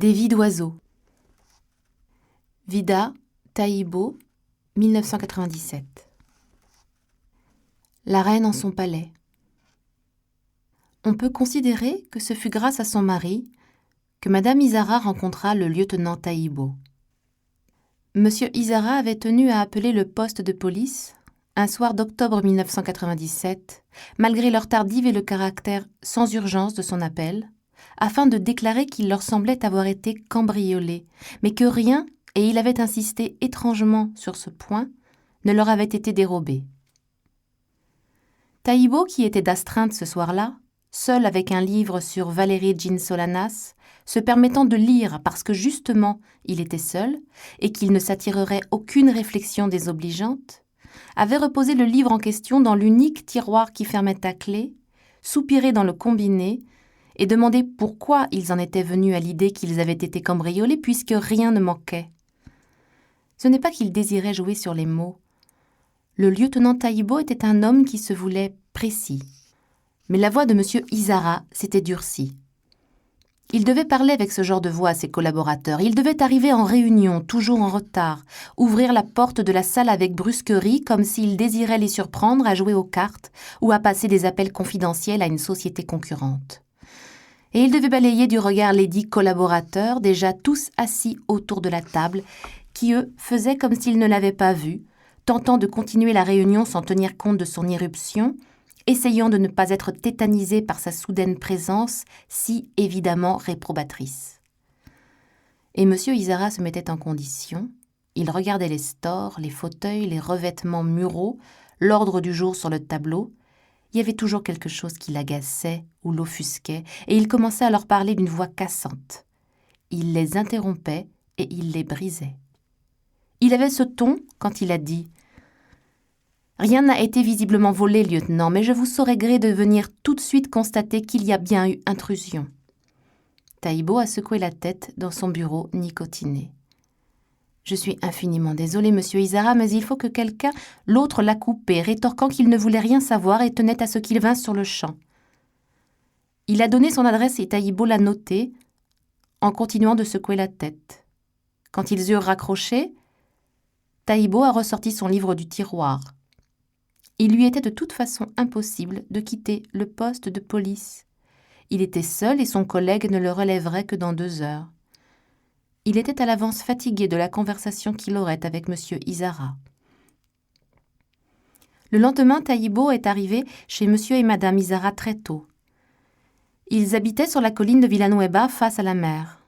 Des vies d'oiseaux. Vida, Taibo, 1997. La reine en son palais. On peut considérer que ce fut grâce à son mari que Madame Isara rencontra le lieutenant Taibo. Monsieur Isara avait tenu à appeler le poste de police un soir d'octobre 1997, malgré l'heure tardive et le caractère sans urgence de son appel, afin de déclarer qu'il leur semblait avoir été cambriolé, mais que rien, et il avait insisté étrangement sur ce point, ne leur avait été dérobé. Taibo, qui était d'astreinte ce soir-là, seul avec un livre sur Valérie Jean Solanas, se permettant de lire parce que justement il était seul et qu'il ne s'attirerait aucune réflexion désobligeante, avait reposé le livre en question dans l'unique tiroir qui fermait à clé, soupiré dans le combiné et demandé pourquoi ils en étaient venus à l'idée qu'ils avaient été cambriolés puisque rien ne manquait. Ce n'est pas qu'il désirait jouer sur les mots. Le lieutenant Taibo était un homme qui se voulait précis. Mais la voix de M. Isara s'était durcie. Il devait parler avec ce genre de voix à ses collaborateurs. Il devait arriver en réunion, toujours en retard, ouvrir la porte de la salle avec brusquerie comme s'il désirait les surprendre à jouer aux cartes ou à passer des appels confidentiels à une société concurrente. Et il devait balayer du regard les 10 collaborateurs, déjà tous assis autour de la table, qui, eux, faisaient comme s'ils ne l'avaient pas vu, tentant de continuer la réunion sans tenir compte de son irruption, essayant de ne pas être tétanisés par sa soudaine présence, si évidemment réprobatrice. Et M. Isara se mettait en condition. Il regardait les stores, les fauteuils, les revêtements muraux, l'ordre du jour sur le tableau. Il y avait toujours quelque chose qui l'agaçait ou l'offusquait, et il commençait à leur parler d'une voix cassante. Il les interrompait et il les brisait. Il avait ce ton quand il a dit « Rien n'a été visiblement volé, lieutenant, mais je vous saurai gré de venir tout de suite constater qu'il y a bien eu intrusion. » Taibo a secoué la tête dans son bureau nicotiné. « Je suis infiniment désolé, monsieur Isara, mais il faut que quelqu'un... » L'autre l'a coupé, rétorquant qu'il ne voulait rien savoir et tenait à ce qu'il vînt sur le champ. Il a donné son adresse et Taibo l'a notée, en continuant de secouer la tête. Quand ils eurent raccroché, Taibo a ressorti son livre du tiroir. Il lui était de toute façon impossible de quitter le poste de police. Il était seul et son collègue ne le relèverait que dans 2 heures. Il était à l'avance fatigué de la conversation qu'il aurait avec M. Isara. Le lendemain, Taibo est arrivé chez M. et Mme Isara très tôt. Ils habitaient sur la colline de Villanueva face à la mer.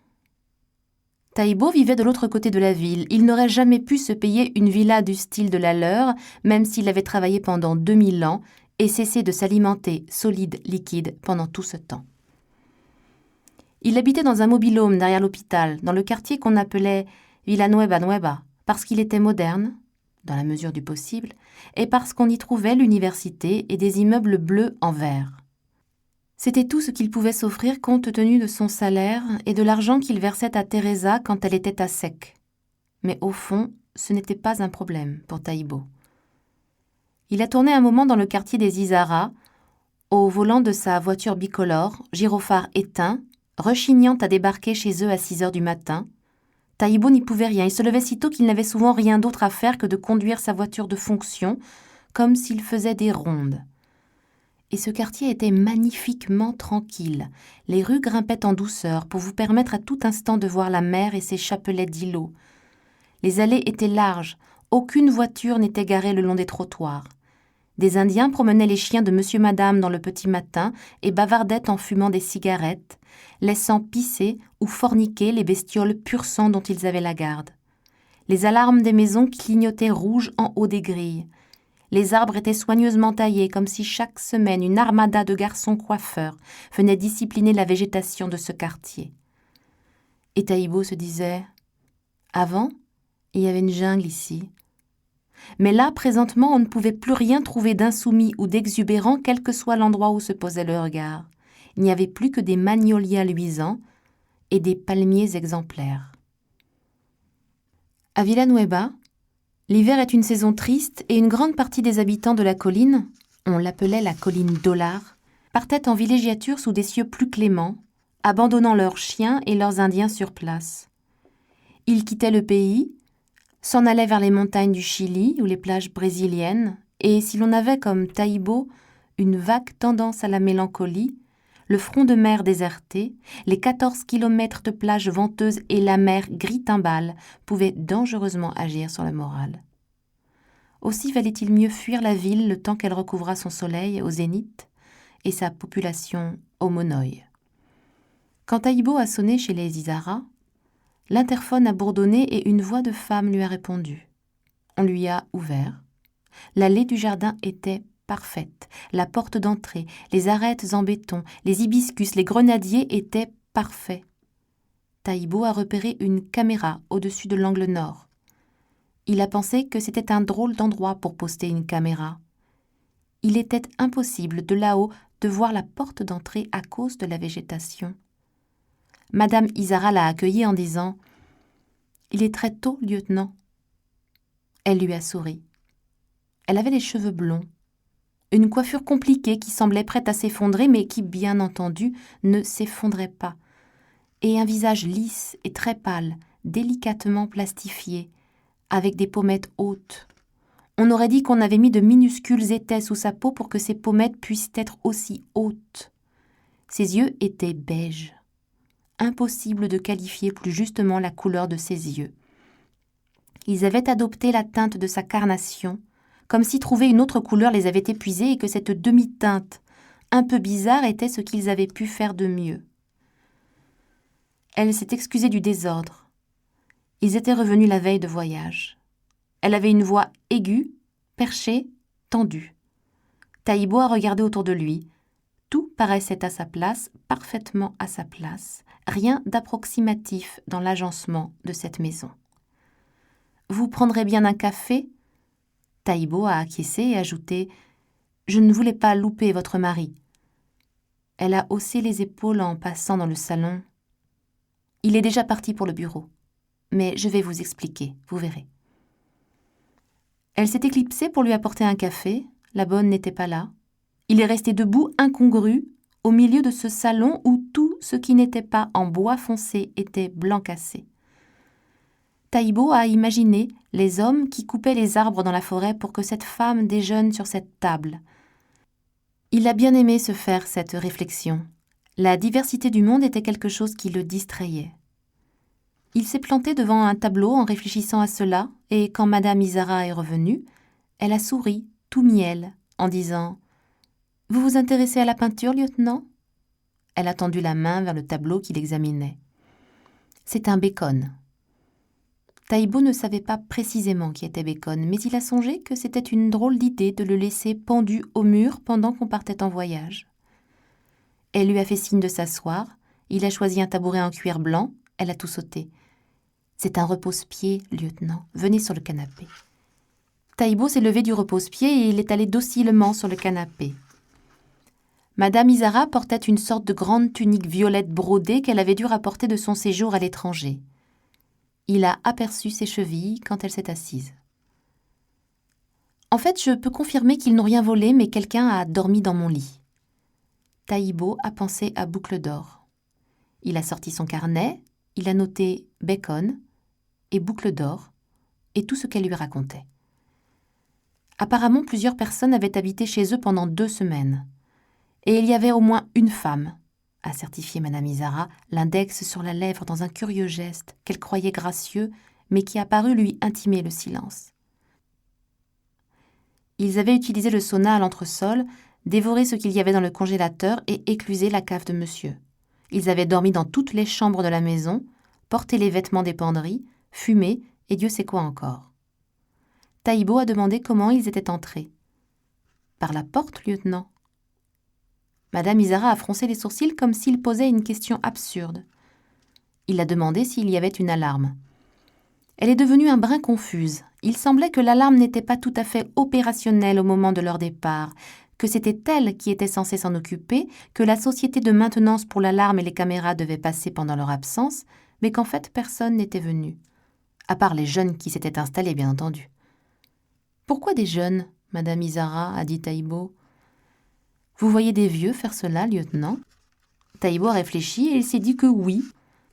Taibo vivait de l'autre côté de la ville. Il n'aurait jamais pu se payer une villa du style de la leur, même s'il avait travaillé pendant 2000 ans et cessé de s'alimenter solide-liquide pendant tout ce temps. Il habitait dans un mobil-home derrière l'hôpital, dans le quartier qu'on appelait Villanueva Nueva, parce qu'il était moderne, dans la mesure du possible, et parce qu'on y trouvait l'université et des immeubles bleus en vert. C'était tout ce qu'il pouvait s'offrir compte tenu de son salaire et de l'argent qu'il versait à Teresa quand elle était à sec. Mais au fond, ce n'était pas un problème pour Taibo. Il a tourné un moment dans le quartier des Isara, au volant de sa voiture bicolore, gyrophare éteint, rechignant à débarquer chez eux à 6 heures du matin. Taibo n'y pouvait rien. Il se levait si tôt qu'il n'avait souvent rien d'autre à faire que de conduire sa voiture de fonction, comme s'il faisait des rondes. Et ce quartier était magnifiquement tranquille. Les rues grimpaient en douceur pour vous permettre à tout instant de voir la mer et ses chapelets d'îlots. Les allées étaient larges. Aucune voiture n'était garée le long des trottoirs. Des Indiens promenaient les chiens de monsieur madame dans le petit matin et bavardaient en fumant des cigarettes, laissant pisser ou forniquer les bestioles pur sang dont ils avaient la garde. Les alarmes des maisons clignotaient rouges en haut des grilles. Les arbres étaient soigneusement taillés comme si chaque semaine une armada de garçons coiffeurs venait discipliner la végétation de ce quartier. Et Taibo se disait « Avant, il y avait une jungle ici. » Mais là, présentement, on ne pouvait plus rien trouver d'insoumis ou d'exubérant, quel que soit l'endroit où se posait le regard. Il n'y avait plus que des magnolias luisants et des palmiers exemplaires. À Villanueva, l'hiver est une saison triste et une grande partie des habitants de la colline, on l'appelait la colline Dollar, partaient en villégiature sous des cieux plus cléments, abandonnant leurs chiens et leurs Indiens sur place. Ils quittaient le pays, s'en allaient vers les montagnes du Chili ou les plages brésiliennes, et si l'on avait comme Taïbo une vague tendance à la mélancolie, le front de mer déserté, les 14 kilomètres de plages venteuses et la mer gris-timbale pouvaient dangereusement agir sur le moral. Aussi valait-il mieux fuir la ville le temps qu'elle recouvra son soleil au zénith et sa population au monoï. Quand Taïbo a sonné chez les Isara, l'interphone a bourdonné et une voix de femme lui a répondu. On lui a ouvert. L'allée du jardin était parfaite. La porte d'entrée, les arêtes en béton, les hibiscus, les grenadiers étaient parfaits. Taïbo a repéré une caméra au-dessus de l'angle nord. Il a pensé que c'était un drôle d'endroit pour poster une caméra. Il était impossible de là-haut de voir la porte d'entrée à cause de la végétation. Madame Isara l'a accueilli en disant « Il est très tôt, lieutenant. » Elle lui a souri. Elle avait les cheveux blonds, une coiffure compliquée qui semblait prête à s'effondrer, mais qui, bien entendu, ne s'effondrait pas, et un visage lisse et très pâle, délicatement plastifié, avec des pommettes hautes. On aurait dit qu'on avait mis de minuscules étais sous sa peau pour que ses pommettes puissent être aussi hautes. Ses yeux étaient beiges. Impossible de qualifier plus justement la couleur de ses yeux. Ils avaient adopté la teinte de sa carnation, comme si trouver une autre couleur les avait épuisés et que cette demi-teinte, un peu bizarre, était ce qu'ils avaient pu faire de mieux. Elle s'est excusée du désordre. Ils étaient revenus la veille de voyage. Elle avait une voix aiguë, perchée, tendue. Taïbo a regardé autour de lui. Tout paraissait à sa place, parfaitement à sa place. Rien d'approximatif dans l'agencement de cette maison. « Vous prendrez bien un café ?» Taïbo a acquiescé et ajouté « Je ne voulais pas louper votre mari. » Elle a haussé les épaules en passant dans le salon. « Il est déjà parti pour le bureau. Mais je vais vous expliquer, vous verrez. » Elle s'est éclipsée pour lui apporter un café. La bonne n'était pas là. Il est resté debout, incongru, au milieu de ce salon où tout ce qui n'était pas en bois foncé était blanc cassé. Taïbo a imaginé les hommes qui coupaient les arbres dans la forêt pour que cette femme déjeune sur cette table. Il a bien aimé se faire cette réflexion. La diversité du monde était quelque chose qui le distrayait. Il s'est planté devant un tableau en réfléchissant à cela, et quand Madame Isara est revenue, elle a souri, tout miel, en disant « Vous vous intéressez à la peinture, lieutenant ?» Elle a tendu la main vers le tableau qu'il examinait. « C'est un Bacon. » Taïbo ne savait pas précisément qui était Bacon, mais il a songé que c'était une drôle d'idée de le laisser pendu au mur pendant qu'on partait en voyage. Elle lui a fait signe de s'asseoir, il a choisi un tabouret en cuir blanc, elle a tout sauté. « C'est un repose-pied, lieutenant, venez sur le canapé. » Taïbo s'est levé du repose-pied et il est allé docilement sur le canapé. Madame Isara portait une sorte de grande tunique violette brodée qu'elle avait dû rapporter de son séjour à l'étranger. Il a aperçu ses chevilles quand elle s'est assise. « En fait, je peux confirmer qu'ils n'ont rien volé, mais quelqu'un a dormi dans mon lit. » Taïbo a pensé à Boucle d'Or. Il a sorti son carnet, il a noté « Bacon » et « Boucle d'Or » et tout ce qu'elle lui racontait. Apparemment, plusieurs personnes avaient habité chez eux pendant 2 semaines. Et il y avait au moins une femme, a certifié Madame Isara, l'index sur la lèvre dans un curieux geste qu'elle croyait gracieux, mais qui a paru lui intimer le silence. Ils avaient utilisé le sauna à l'entresol, dévoré ce qu'il y avait dans le congélateur et éclusé la cave de monsieur. Ils avaient dormi dans toutes les chambres de la maison, porté les vêtements des penderies, fumé et Dieu sait quoi encore. Taïbo a demandé comment ils étaient entrés. « Par la porte, lieutenant. » Madame Isara a froncé les sourcils comme s'il posait une question absurde. Il a demandé s'il y avait une alarme. Elle est devenue un brin confuse. Il semblait que l'alarme n'était pas tout à fait opérationnelle au moment de leur départ, que c'était elle qui était censée s'en occuper, que la société de maintenance pour l'alarme et les caméras devait passer pendant leur absence, mais qu'en fait personne n'était venu. À part les jeunes qui s'étaient installés, bien entendu. « Pourquoi des jeunes ?» Madame Isara a dit Taïbo. « Vous voyez des vieux faire cela, lieutenant ?» Taïbo a réfléchi et il s'est dit que oui,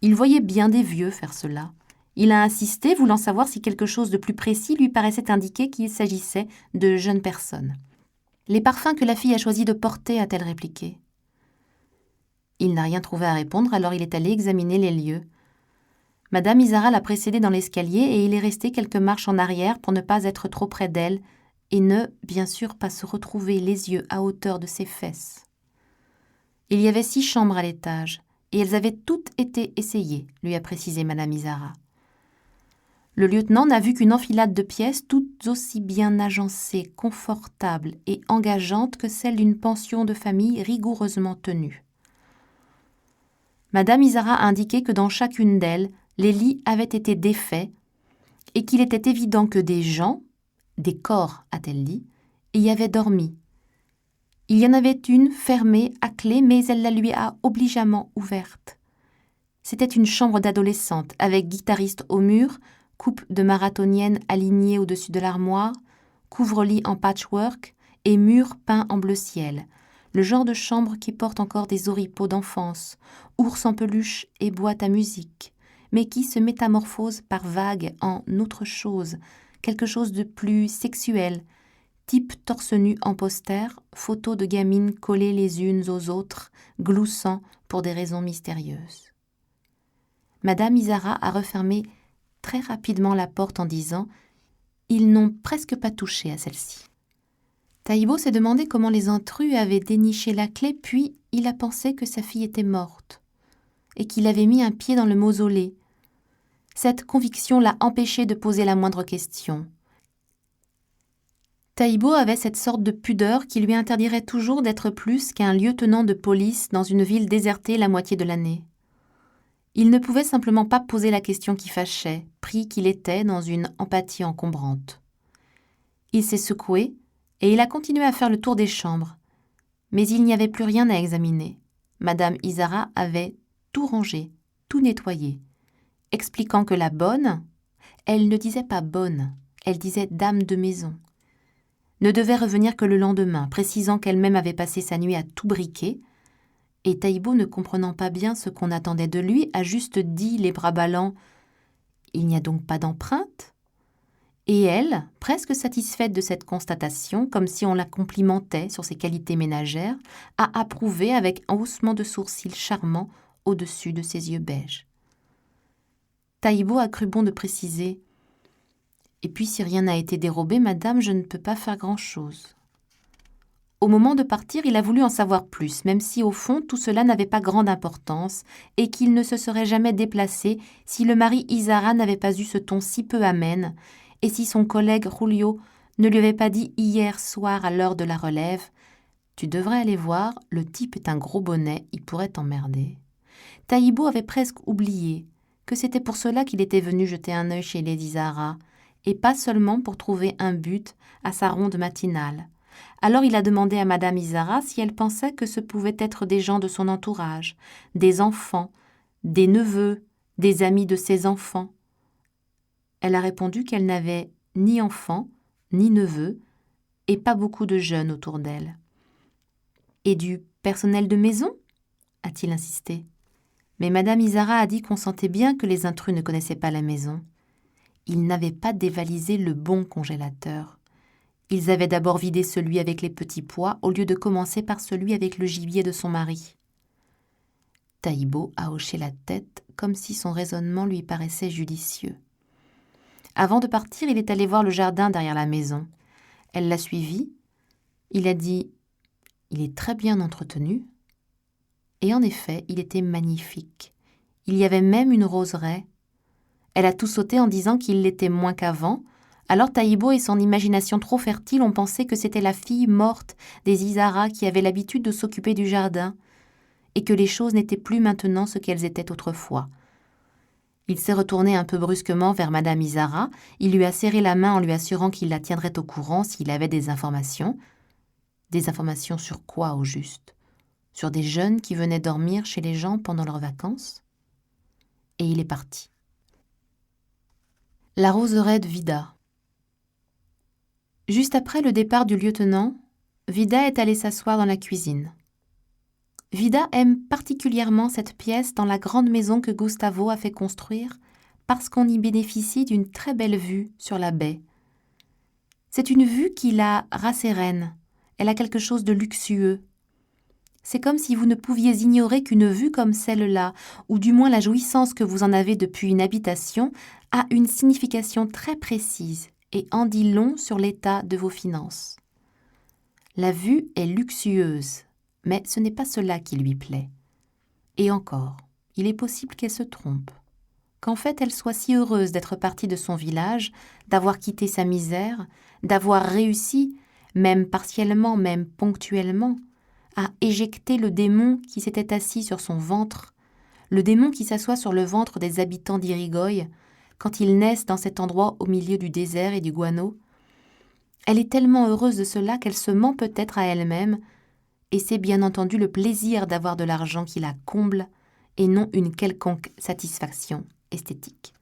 il voyait bien des vieux faire cela. Il a insisté, voulant savoir si quelque chose de plus précis lui paraissait indiquer qu'il s'agissait de jeunes personnes. « Les parfums que la fille a choisi de porter », a-t-elle répliqué. Il n'a rien trouvé à répondre, alors il est allé examiner les lieux. Madame Isara l'a précédé dans l'escalier et il est resté quelques marches en arrière pour ne pas être trop près d'elle et ne, bien sûr, pas se retrouver les yeux à hauteur de ses fesses. Il y avait 6 chambres à l'étage et elles avaient toutes été essayées, lui a précisé Madame Isara. Le lieutenant n'a vu qu'une enfilade de pièces toutes aussi bien agencées, confortables et engageantes que celles d'une pension de famille rigoureusement tenue. Madame Isara a indiqué que dans chacune d'elles, les lits avaient été défaits et qu'il était évident que des gens, des corps, a-t-elle dit, y avaient dormi. Il y en avait une fermée à clé, mais elle la lui a obligeamment ouverte. C'était une chambre d'adolescente, avec guitariste au mur, coupe de marathonienne alignée au-dessus de l'armoire, couvre-lit en patchwork et mur peint en bleu ciel. Le genre de chambre qui porte encore des oripeaux d'enfance, ours en peluche et boîte à musique, mais qui se métamorphose par vagues en autre chose, quelque chose de plus sexuel, type torse nu en poster, photos de gamines collées les unes aux autres, gloussant pour des raisons mystérieuses. Madame Isara a refermé très rapidement la porte en disant « Ils n'ont presque pas touché à celle-ci ». Taïbo s'est demandé comment les intrus avaient déniché la clé, puis il a pensé que sa fille était morte et qu'il avait mis un pied dans le mausolée. Cette conviction l'a empêché de poser la moindre question. Taïbo avait cette sorte de pudeur qui lui interdirait toujours d'être plus qu'un lieutenant de police dans une ville désertée la moitié de l'année. Il ne pouvait simplement pas poser la question qui fâchait, pris qu'il était dans une empathie encombrante. Il s'est secoué et il a continué à faire le tour des chambres. Mais il n'y avait plus rien à examiner. Madame Isara avait tout rangé, tout nettoyé, expliquant que la bonne, elle ne disait pas bonne, elle disait dame de maison, ne devait revenir que le lendemain, précisant qu'elle-même avait passé sa nuit à tout briquer, et Taïbo, ne comprenant pas bien ce qu'on attendait de lui, a juste dit, les bras ballants « Il n'y a donc pas d'empreinte ?» Et elle, presque satisfaite de cette constatation, comme si on la complimentait sur ses qualités ménagères, a approuvé avec un haussement de sourcils charmant au-dessus de ses yeux beiges. Taïbo a cru bon de préciser « Et puis si rien n'a été dérobé, madame, je ne peux pas faire grand-chose. » Au moment de partir, il a voulu en savoir plus, même si au fond tout cela n'avait pas grande importance et qu'il ne se serait jamais déplacé si le mari Isara n'avait pas eu ce ton si peu amène et si son collègue Julio ne lui avait pas dit hier soir à l'heure de la relève « Tu devrais aller voir, le type est un gros bonnet, il pourrait t'emmerder. » Taïbo avait presque oublié que c'était pour cela qu'il était venu jeter un œil chez Lady Isara et pas seulement pour trouver un but à sa ronde matinale. Alors il a demandé à Madame Isara si elle pensait que ce pouvaient être des gens de son entourage, des enfants, des neveux, des amis de ses enfants. Elle a répondu qu'elle n'avait ni enfants, ni neveux, et pas beaucoup de jeunes autour d'elle. « Et du personnel de maison ?» a-t-il insisté. Mais Madame Isara a dit qu'on sentait bien que les intrus ne connaissaient pas la maison. Ils n'avaient pas dévalisé le bon congélateur. Ils avaient d'abord vidé celui avec les petits pois au lieu de commencer par celui avec le gibier de son mari. Taïbo a hoché la tête comme si son raisonnement lui paraissait judicieux. Avant de partir, il est allé voir le jardin derrière la maison. Elle l'a suivi. Il a dit « Il est très bien entretenu. » Et en effet, il était magnifique. Il y avait même une roseraie. Elle a tout sauté en disant qu'il l'était moins qu'avant. Alors Taïbo et son imagination trop fertile ont pensé que c'était la fille morte des Isara qui avait l'habitude de s'occuper du jardin et que les choses n'étaient plus maintenant ce qu'elles étaient autrefois. Il s'est retourné un peu brusquement vers Madame Isara, il lui a serré la main en lui assurant qu'il la tiendrait au courant s'il avait des informations. Des informations sur quoi au juste ? Sur des jeunes qui venaient dormir chez les gens pendant leurs vacances ? Et il est parti. La roseraie de Vida. Juste après le départ du lieutenant, Vida est allée s'asseoir dans la cuisine. Vida aime particulièrement cette pièce dans la grande maison que Gustavo a fait construire parce qu'on y bénéficie d'une très belle vue sur la baie. C'est une vue qui la rassérène, elle a quelque chose de luxueux. C'est comme si vous ne pouviez ignorer qu'une vue comme celle-là, ou du moins la jouissance que vous en avez depuis une habitation, a une signification très précise et en dit long sur l'état de vos finances. La vue est luxueuse, mais ce n'est pas cela qui lui plaît. Et encore, il est possible qu'elle se trompe, qu'en fait elle soit si heureuse d'être partie de son village, d'avoir quitté sa misère, d'avoir réussi, même partiellement, même ponctuellement, à éjecter le démon qui s'était assis sur son ventre, le démon qui s'assoit sur le ventre des habitants d'Irigoyen quand ils naissent dans cet endroit au milieu du désert et du guano. Elle est tellement heureuse de cela qu'elle se ment peut-être à elle-même, et c'est bien entendu le plaisir d'avoir de l'argent qui la comble, et non une quelconque satisfaction esthétique.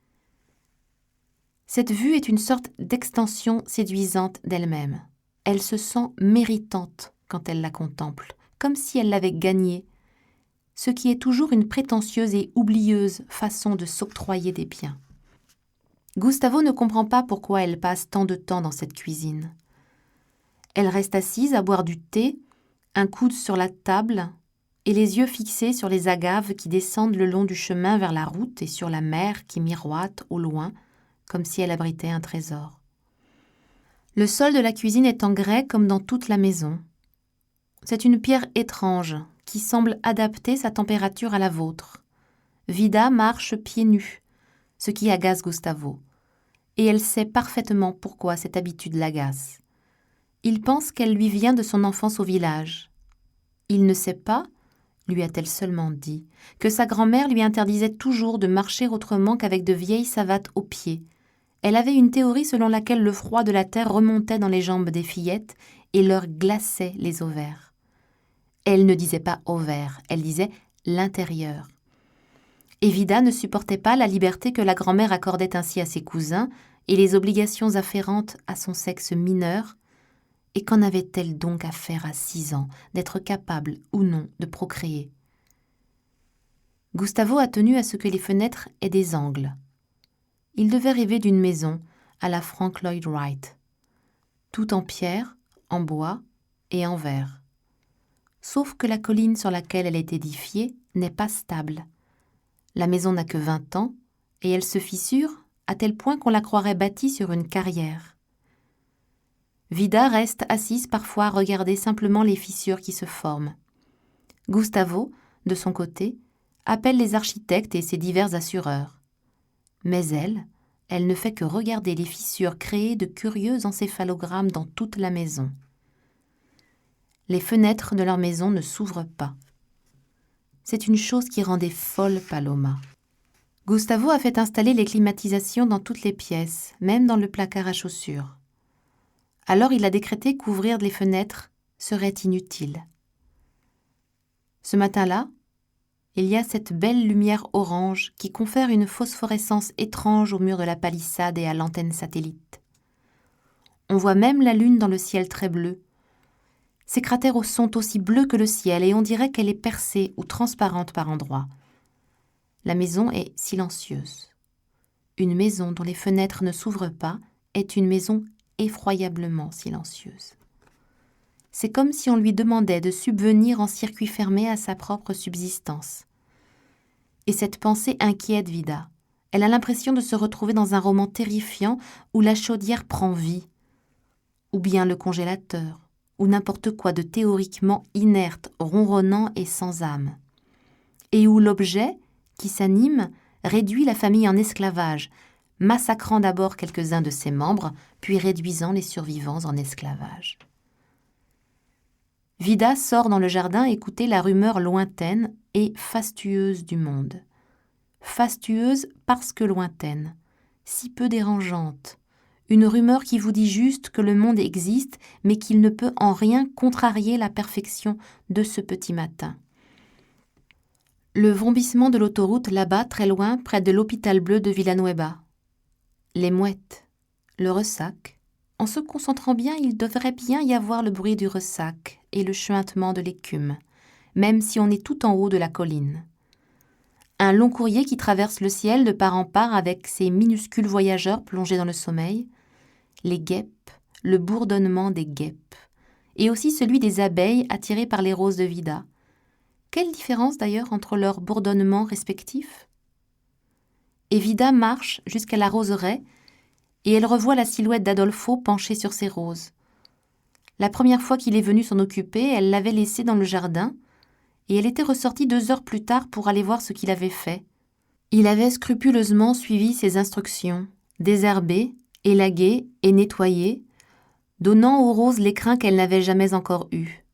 Cette vue est une sorte d'extension séduisante d'elle-même. Elle se sent méritante quand elle la contemple, comme si elle l'avait gagnée, ce qui est toujours une prétentieuse et oublieuse façon de s'octroyer des biens. Gustavo ne comprend pas pourquoi elle passe tant de temps dans cette cuisine. Elle reste assise à boire du thé, un coude sur la table et les yeux fixés sur les agaves qui descendent le long du chemin vers la route et sur la mer qui miroite au loin, comme si elle abritait un trésor. Le sol de la cuisine est en grès comme dans toute la maison. C'est une pierre étrange qui semble adapter sa température à la vôtre. Vida marche pieds nus, ce qui agace Gustavo, et elle sait parfaitement pourquoi cette habitude l'agace. Il pense qu'elle lui vient de son enfance au village. Il ne sait pas, lui a-t-elle seulement dit, que sa grand-mère lui interdisait toujours de marcher autrement qu'avec de vieilles savates aux pieds. Elle avait une théorie selon laquelle le froid de la terre remontait dans les jambes des fillettes et leur glaçait les ovaires. Elle ne disait pas ovaires, elle disait l'intérieur. Et Vida ne supportait pas la liberté que la grand-mère accordait ainsi à ses cousins et les obligations afférentes à son sexe mineur. Et qu'en avait-elle donc à faire à 6 ans, d'être capable ou non de procréer? Gustavo a tenu à ce que les fenêtres aient des angles. Il devait rêver d'une maison à la Frank Lloyd Wright, tout en pierre, en bois et en verre. Sauf que la colline sur laquelle elle est édifiée n'est pas stable. La maison n'a que 20 ans et elle se fissure à tel point qu'on la croirait bâtie sur une carrière. Vida reste assise parfois à regarder simplement les fissures qui se forment. Gustavo, de son côté, appelle les architectes et ses divers assureurs. Mais elle ne fait que regarder les fissures créées de curieux encéphalogrammes dans toute la maison. Les fenêtres de leur maison ne s'ouvrent pas. C'est une chose qui rendait folle Paloma. Gustavo a fait installer les climatisations dans toutes les pièces, même dans le placard à chaussures. Alors il a décrété qu'ouvrir les fenêtres serait inutile. Ce matin-là, il y a cette belle lumière orange qui confère une phosphorescence étrange au mur de la palissade et à l'antenne satellite. On voit même la lune dans le ciel très bleu. Ces cratères sont aussi bleus que le ciel et on dirait qu'elle est percée ou transparente par endroits. La maison est silencieuse. Une maison dont les fenêtres ne s'ouvrent pas est une maison effroyablement silencieuse. C'est comme si on lui demandait de subvenir en circuit fermé à sa propre subsistance. Et cette pensée inquiète Vida. Elle a l'impression de se retrouver dans un roman terrifiant où la chaudière prend vie, ou bien le congélateur, ou n'importe quoi de théoriquement inerte, ronronnant et sans âme, et où l'objet, qui s'anime, réduit la famille en esclavage, massacrant d'abord quelques-uns de ses membres, puis réduisant les survivants en esclavage. Vida sort dans le jardin écouter la rumeur lointaine et fastueuse du monde. Fastueuse parce que lointaine, si peu dérangeante. Une rumeur qui vous dit juste que le monde existe, mais qu'il ne peut en rien contrarier la perfection de ce petit matin. Le vrombissement de l'autoroute là-bas, très loin, près de l'hôpital bleu de Villanueva. Les mouettes, le ressac. En se concentrant bien, il devrait bien y avoir le bruit du ressac et le chuintement de l'écume, même si on est tout en haut de la colline. Un long courrier qui traverse le ciel de part en part avec ces minuscules voyageurs plongés dans le sommeil, les guêpes, le bourdonnement des guêpes, et aussi celui des abeilles attirées par les roses de Vida. Quelle différence d'ailleurs entre leurs bourdonnements respectifs ? Et Vida marche jusqu'à la roseraie, et elle revoit la silhouette d'Adolfo penchée sur ses roses. La première fois qu'il est venu s'en occuper, elle l'avait laissé dans le jardin, et elle était ressortie 2 heures plus tard pour aller voir ce qu'il avait fait. Il avait scrupuleusement suivi ses instructions, désherber, élaguer et nettoyer, donnant aux roses l'écrin qu'elle n'avait jamais encore eu.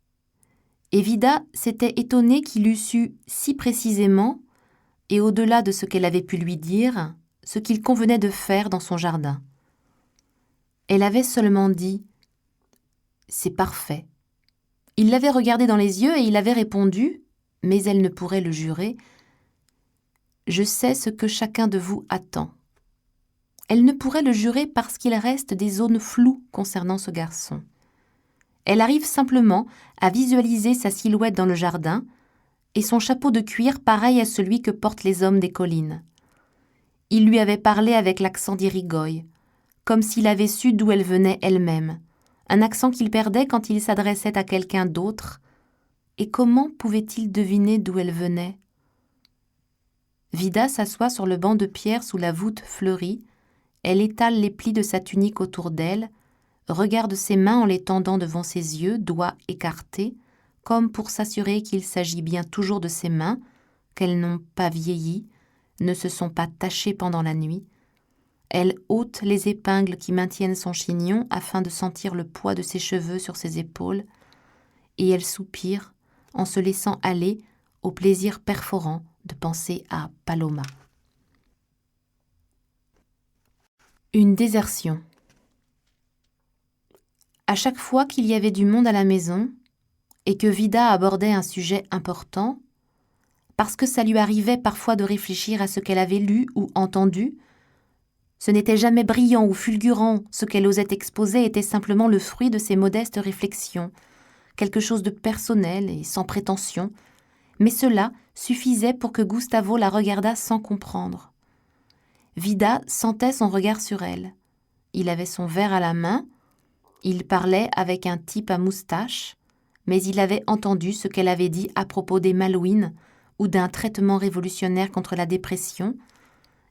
Et Vida s'était étonnée qu'il eût su si précisément, et au-delà de ce qu'elle avait pu lui dire, ce qu'il convenait de faire dans son jardin. Elle avait seulement dit « C'est parfait ». Il l'avait regardée dans les yeux et il avait répondu, mais elle ne pourrait le jurer, « Je sais ce que chacun de vous attend ». Elle ne pourrait le jurer parce qu'il reste des zones floues concernant ce garçon. Elle arrive simplement à visualiser sa silhouette dans le jardin et son chapeau de cuir pareil à celui que portent les hommes des collines. Il lui avait parlé avec l'accent d'Irigoyen, comme s'il avait su d'où elle venait elle-même, un accent qu'il perdait quand il s'adressait à quelqu'un d'autre. Et comment pouvait-il deviner d'où elle venait ? Vida s'assoit sur le banc de pierre sous la voûte fleurie. Elle étale les plis de sa tunique autour d'elle, regarde ses mains en les tendant devant ses yeux, doigts écartés, comme pour s'assurer qu'il s'agit bien toujours de ses mains, qu'elles n'ont pas vieilli, ne se sont pas tachées pendant la nuit. Elle ôte les épingles qui maintiennent son chignon afin de sentir le poids de ses cheveux sur ses épaules, et elle soupire en se laissant aller au plaisir perforant de penser à Paloma. Une désertion. À chaque fois qu'il y avait du monde à la maison et que Vida abordait un sujet important, parce que ça lui arrivait parfois de réfléchir à ce qu'elle avait lu ou entendu, ce n'était jamais brillant ou fulgurant, ce qu'elle osait exposer était simplement le fruit de ses modestes réflexions, quelque chose de personnel et sans prétention, mais cela suffisait pour que Gustavo la regardât sans comprendre. Vida sentait son regard sur elle. Il avait son verre à la main, il parlait avec un type à moustache, mais il avait entendu ce qu'elle avait dit à propos des Malouines ou d'un traitement révolutionnaire contre la dépression,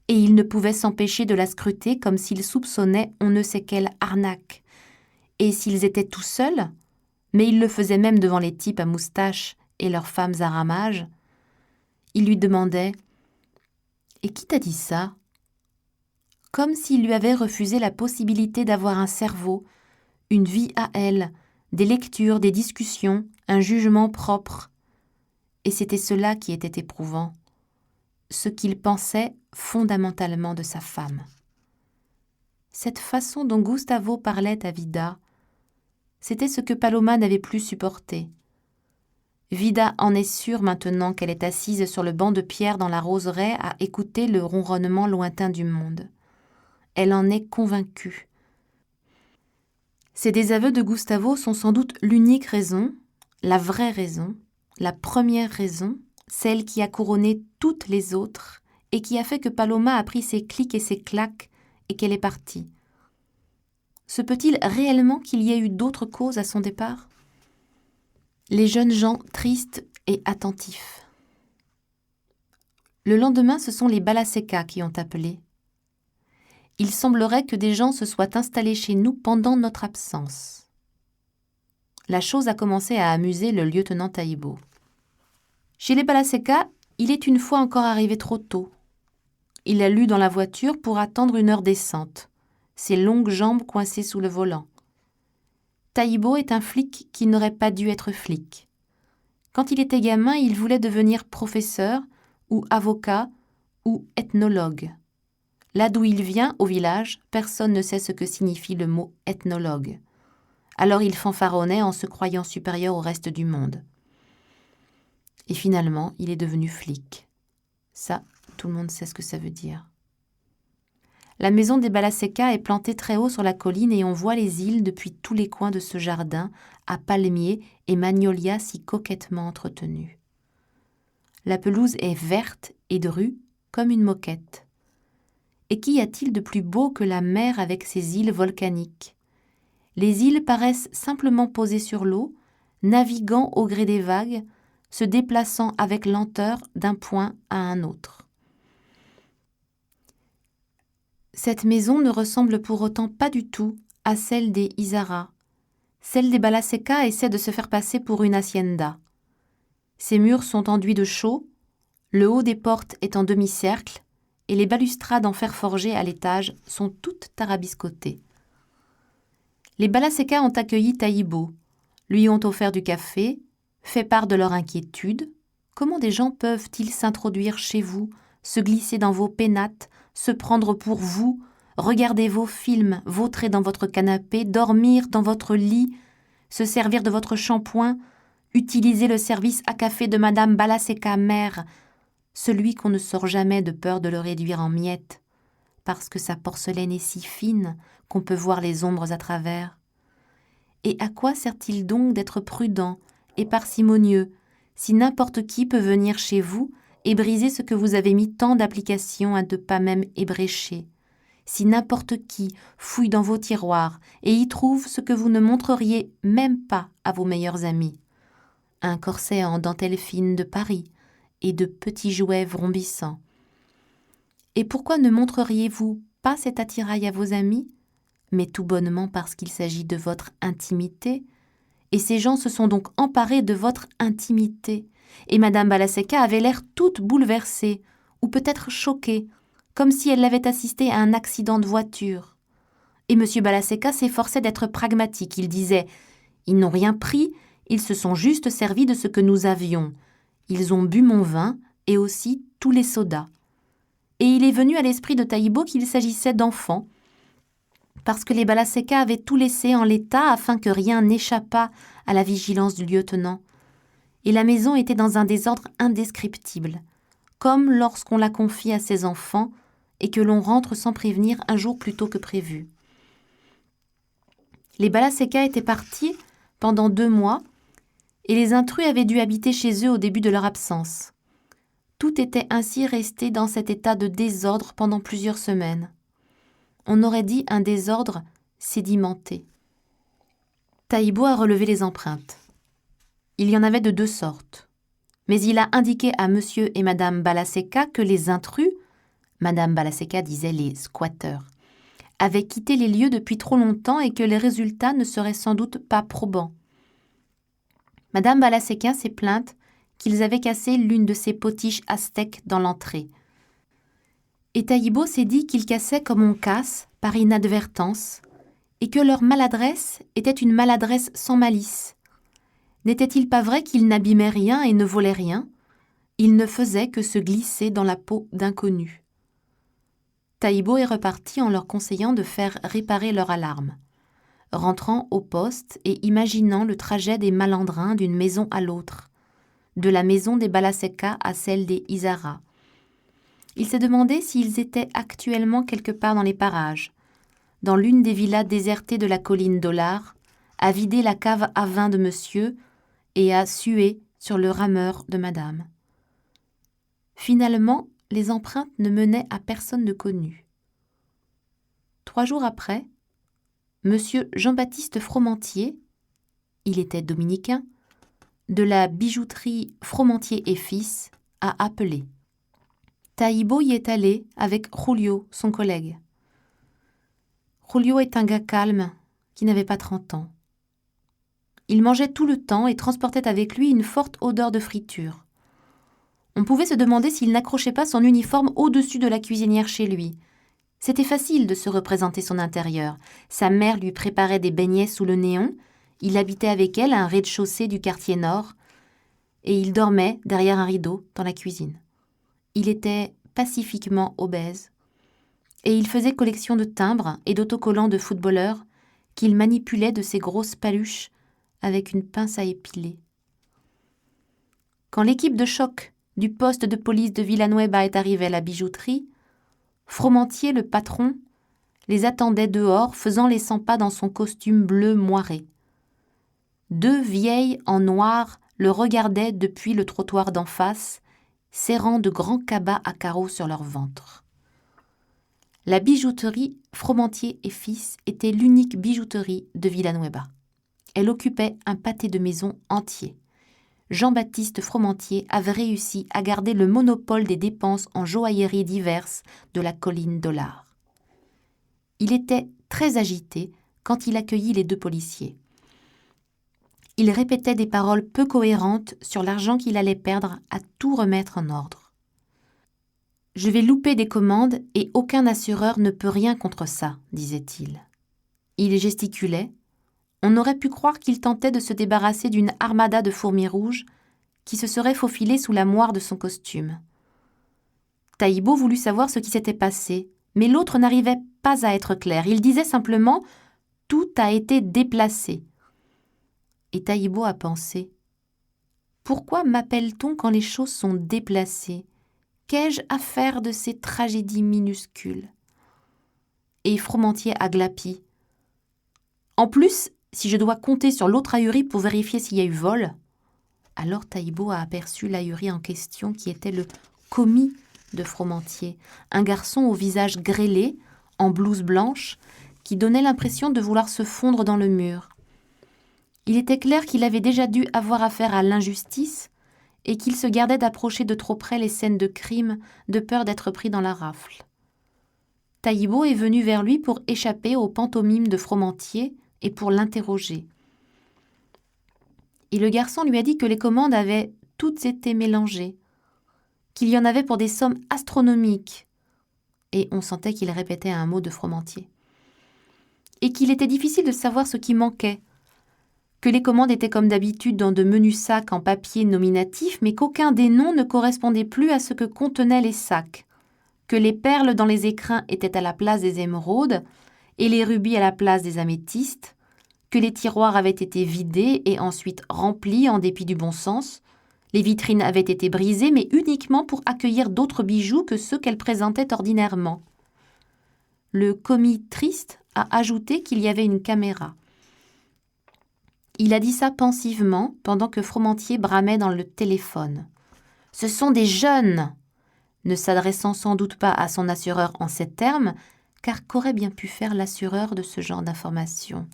et il ne pouvait s'empêcher de la scruter comme s'il soupçonnait on ne sait quelle arnaque. Et s'ils étaient tout seuls, mais il le faisait même devant les types à moustache et leurs femmes à ramage, il lui demandait « Et qui t'a dit ça ?» Comme s'il lui avait refusé la possibilité d'avoir un cerveau, une vie à elle, des lectures, des discussions, un jugement propre. Et c'était cela qui était éprouvant, ce qu'il pensait fondamentalement de sa femme. Cette façon dont Gustavo parlait à Vida, c'était ce que Paloma n'avait plus supporté. Vida en est sûre maintenant qu'elle est assise sur le banc de pierre dans la roseraie à écouter le ronronnement lointain du monde. Elle en est convaincue. Ces désaveux de Gustavo sont sans doute l'unique raison, la vraie raison, la première raison, celle qui a couronné toutes les autres et qui a fait que Paloma a pris ses clics et ses claques et qu'elle est partie. Se peut-il réellement qu'il y ait eu d'autres causes à son départ ? Les jeunes gens tristes et attentifs. Le lendemain, ce sont les Balaseka qui ont appelé. Il semblerait que des gens se soient installés chez nous pendant notre absence. La chose a commencé à amuser le lieutenant Taibo. Chez les Balaseka, il est une fois encore arrivé trop tôt. Il a lu dans la voiture pour attendre une heure décente, ses longues jambes coincées sous le volant. Taibo est un flic qui n'aurait pas dû être flic. Quand il était gamin, il voulait devenir professeur ou avocat ou ethnologue. Là d'où il vient, au village, personne ne sait ce que signifie le mot ethnologue. Alors il fanfaronnait en se croyant supérieur au reste du monde. Et finalement, il est devenu flic. Ça, tout le monde sait ce que ça veut dire. La maison des Balaseca est plantée très haut sur la colline et on voit les îles depuis tous les coins de ce jardin à palmiers et magnolias si coquettement entretenus. La pelouse est verte et drue comme une moquette. Et qu'y a-t-il de plus beau que la mer avec ses îles volcaniques ? Les îles paraissent simplement posées sur l'eau, naviguant au gré des vagues, se déplaçant avec lenteur d'un point à un autre. Cette maison ne ressemble pour autant pas du tout à celle des Izarra. Celle des Balaseca essaie de se faire passer pour une hacienda. Ses murs sont enduits de chaux, le haut des portes est en demi-cercle et les balustrades en fer forgé à l'étage sont toutes tarabiscotées. Les Balaseca ont accueilli Taïbo, lui ont offert du café, fait part de leur inquiétude. Comment des gens peuvent-ils s'introduire chez vous, se glisser dans vos pénates, se prendre pour vous, regarder vos films, vautrer dans votre canapé, dormir dans votre lit, se servir de votre shampoing, utiliser le service à café de Madame Balaseca mère, celui qu'on ne sort jamais de peur de le réduire en miettes, parce que sa porcelaine est si fine qu'on peut voir les ombres à travers. Et à quoi sert-il donc d'être prudent et parcimonieux si n'importe qui peut venir chez vous et briser ce que vous avez mis tant d'applications à ne pas même ébrécher, si n'importe qui fouille dans vos tiroirs et y trouve ce que vous ne montreriez même pas à vos meilleurs amis, un corset en dentelle fine de Paris et de petits jouets vrombissants. Et pourquoi ne montreriez-vous pas cet attirail à vos amis ? Mais tout bonnement parce qu'il s'agit de votre intimité, et ces gens se sont donc emparés de votre intimité. Et Madame Balaseca avait l'air toute bouleversée, ou peut-être choquée, comme si elle avait assisté à un accident de voiture. Et Monsieur Balaseca s'efforçait d'être pragmatique. Il disait « Ils n'ont rien pris, ils se sont juste servis de ce que nous avions. Ils ont bu mon vin et aussi tous les sodas. » Et il est venu à l'esprit de Taïbo qu'il s'agissait d'enfants, parce que les Balaseca avaient tout laissé en l'état afin que rien n'échappât à la vigilance du lieutenant. Et la maison était dans un désordre indescriptible, comme lorsqu'on la confie à ses enfants et que l'on rentre sans prévenir un jour plus tôt que prévu. Les Balaseca étaient partis pendant 2 mois et les intrus avaient dû habiter chez eux au début de leur absence. Tout était ainsi resté dans cet état de désordre pendant plusieurs semaines. On aurait dit un désordre sédimenté. Taïbo a relevé les empreintes. Il y en avait de 2 sortes. Mais il a indiqué à Monsieur et Madame Balaseca que les intrus, Madame Balaseca disait les squatteurs, avaient quitté les lieux depuis trop longtemps et que les résultats ne seraient sans doute pas probants. Madame Balaseca s'est plainte qu'ils avaient cassé l'une de ses potiches aztèques dans l'entrée. Et Taïbo s'est dit qu'ils cassaient comme on casse, par inadvertance, et que leur maladresse était une maladresse sans malice. N'était-il pas vrai qu'ils n'abîmaient rien et ne volaient rien ? Ils ne faisaient que se glisser dans la peau d'inconnus. Taïbo est reparti en leur conseillant de faire réparer leur alarme, rentrant au poste et imaginant le trajet des malandrins d'une maison à l'autre, de la maison des Balaseca à celle des Izarra. Il s'est demandé s'ils étaient actuellement quelque part dans les parages, dans l'une des villas désertées de la colline Dollar, à vider la cave à vin de monsieur et à suer sur le rameur de madame. Finalement, les empreintes ne menaient à personne de connu. 3 jours après, monsieur Jean-Baptiste Fromantier, il était dominicain, de la bijouterie Fromantier et Fils, a appelé. Taïbo y est allé avec Julio, son collègue. Julio est un gars calme qui n'avait pas 30 ans. Il mangeait tout le temps et transportait avec lui une forte odeur de friture. On pouvait se demander s'il n'accrochait pas son uniforme au-dessus de la cuisinière chez lui. C'était facile de se représenter son intérieur. Sa mère lui préparait des beignets sous le néon, il habitait avec elle un rez-de-chaussée du quartier nord, et il dormait derrière un rideau dans la cuisine. Il était pacifiquement obèse, et il faisait collection de timbres et d'autocollants de footballeurs qu'il manipulait de ses grosses paluches avec une pince à épiler. Quand l'équipe de choc du poste de police de Villanueva est arrivée à la bijouterie, Fromentier, le patron, les attendait dehors, faisant les 100 pas dans son costume bleu moiré. 2 vieilles en noir le regardaient depuis le trottoir d'en face, serrant de grands cabas à carreaux sur leur ventre. La bijouterie Fromentier et Fils était l'unique bijouterie de Villanueva. Elle occupait un pâté de maison entier. Jean-Baptiste Fromentier avait réussi à garder le monopole des dépenses en joailleries diverses de la colline Dollard. Il était très agité quand il accueillit les 2 policiers. Il répétait des paroles peu cohérentes sur l'argent qu'il allait perdre à tout remettre en ordre. « Je vais louper des commandes et aucun assureur ne peut rien contre ça, disait-il. Il gesticulait. On aurait pu croire qu'il tentait de se débarrasser d'une armada de fourmis rouges qui se serait faufilée sous la moire de son costume. Taïbo voulut savoir ce qui s'était passé, mais l'autre n'arrivait pas à être clair. Il disait simplement « Tout a été déplacé ». Et Taïbo a pensé « Pourquoi m'appelle-t-on quand les choses sont déplacées ? Qu'ai-je à faire de ces tragédies minuscules ?» Et Fromentier a glapi. « En plus, si je dois compter sur l'autre ahurie pour vérifier s'il y a eu vol ?» Alors Taïbo a aperçu l'ahurie en question qui était le commis de Fromentier, un garçon au visage grêlé, en blouse blanche, qui donnait l'impression de vouloir se fondre dans le mur. Il était clair qu'il avait déjà dû avoir affaire à l'injustice et qu'il se gardait d'approcher de trop près les scènes de crime de peur d'être pris dans la rafle. Taïbo est venu vers lui pour échapper aux pantomimes de Fromentier et pour l'interroger. Et le garçon lui a dit que les commandes avaient toutes été mélangées, qu'il y en avait pour des sommes astronomiques, et on sentait qu'il répétait un mot de Fromentier, et qu'il était difficile de savoir ce qui manquait, que les commandes étaient comme d'habitude dans de menus sacs en papier nominatif, mais qu'aucun des noms ne correspondait plus à ce que contenaient les sacs, que les perles dans les écrins étaient à la place des émeraudes et les rubis à la place des améthystes, que les tiroirs avaient été vidés et ensuite remplis en dépit du bon sens, les vitrines avaient été brisées, mais uniquement pour accueillir d'autres bijoux que ceux qu'elles présentaient ordinairement. Le commis triste a ajouté qu'il y avait une caméra. Il a dit ça pensivement pendant que Fromentier bramait dans le téléphone. « Ce sont des jeunes !» ne s'adressant sans doute pas à son assureur en ces termes, car qu'aurait bien pu faire l'assureur de ce genre d'informations,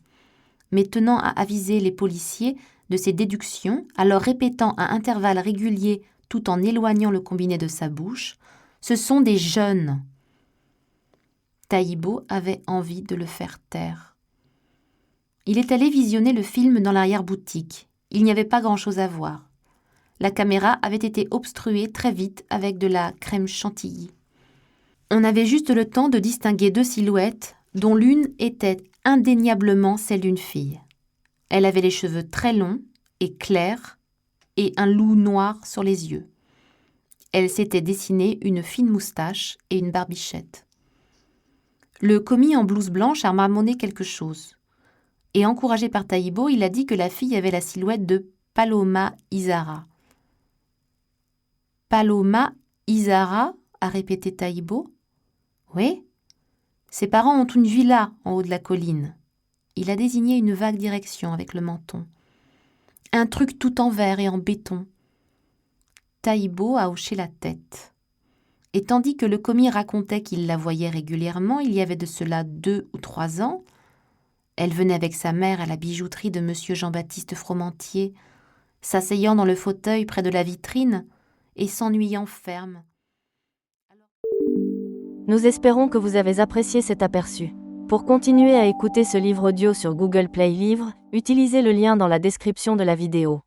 mais tenant à aviser les policiers de ses déductions, alors répétant à intervalles réguliers tout en éloignant le combiné de sa bouche, « Ce sont des jeunes !» Taïbo avait envie de le faire taire. Il est allé visionner le film dans l'arrière-boutique. Il n'y avait pas grand-chose à voir. La caméra avait été obstruée très vite avec de la crème chantilly. On avait juste le temps de distinguer 2 silhouettes, dont l'une était indéniablement celle d'une fille. Elle avait les cheveux très longs et clairs et un loup noir sur les yeux. Elle s'était dessinée une fine moustache et une barbichette. Le commis en blouse blanche a marmonné quelque chose. Et encouragé par Taïbo, il a dit que la fille avait la silhouette de Paloma Izara. « Paloma Izara ?» a répété Taïbo. « Oui. Ses parents ont une villa en haut de la colline. » Il a désigné une vague direction avec le menton. « Un truc tout en verre et en béton. » Taïbo a hoché la tête. Et tandis que le commis racontait qu'il la voyait régulièrement, il y avait de cela 2 ou 3 ans, elle venait avec sa mère à la bijouterie de monsieur Jean-Baptiste Fromentier, s'asseyant dans le fauteuil près de la vitrine et s'ennuyant ferme. Nous espérons que vous avez apprécié cet aperçu. Pour continuer à écouter ce livre audio sur Google Play Livres, utilisez le lien dans la description de la vidéo.